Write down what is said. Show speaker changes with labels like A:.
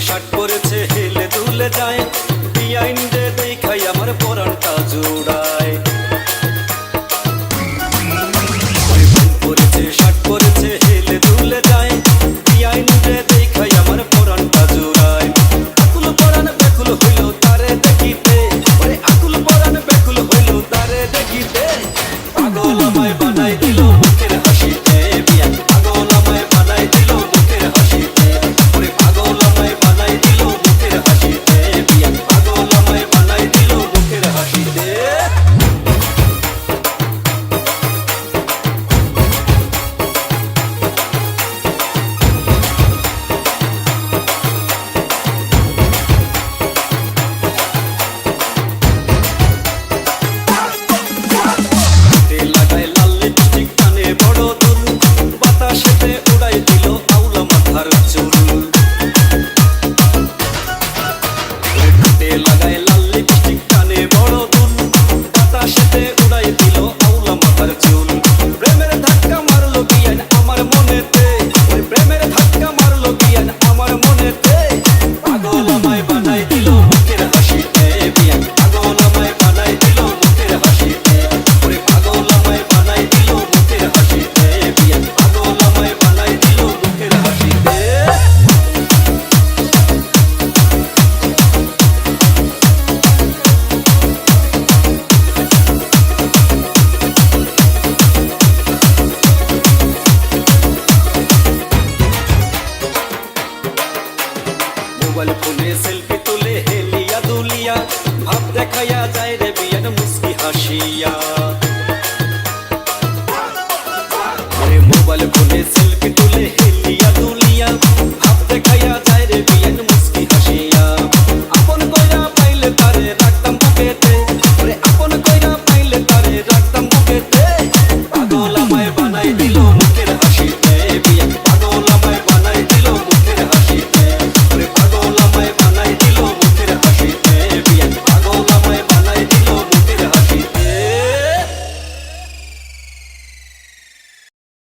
A: Shirt পরেছে হেলে দুলে যায়, বিআইন রে দেখাই আমার পরানটা জোড়ায়। পরেছে শার্ট পরেছে হেলে দুলে যায়, বিআইন রে দেখাই আমার পরানটা জোড়ায়। আকুল পরান ব্যাকুল হইল তারে দেখিতে, ওরে আকুল পরান ব্যাকুল হইল তারে দেখিতে। পাগল আমায় বানাই দিল মুখের হাসিতে, বিয়ান পাগল আমায় বানাই দিল মুখের হাসিতে। ওরে পাগল আমায় বানাই দিল মুখের হাসিতে, বিয়ান পাগল আমায় বানাই দিল মুখের হাসিতে। লাগায় লাল লিপস্টিক কানে বড় দুল, বাতাসেতে উড়াই দিল আউলা মাথার চুল। লাগায় লাল লিপস্টিক কানে বড় দুল, বাতাসেতে উড়াই দিল আউলা মাথার চুল। প্রেমের ধাক্কা মারলো বিয়ান আমার মনেতে, ওই প্রেমের ধাক্কা মারলো বিয়ান আমার মনেতে। পাগল আমায় বানাই দিল মুখের হাসিতে, বিয়ান পাগল আমায় বানাই দিল মুখের হাসিতে। ওরে পাগল আমায় বানাই দিল মুখের হাসিতে, বিয়ান পাগল আমায় বানাই দিল মুখের হাসিতে। মোবাইল ফোনে সেলফি তুলে হেলিয়া দুলিয়া, ভাব দেখাইয়া যায় রে বিয়ান মুস্কি হাসিয়া।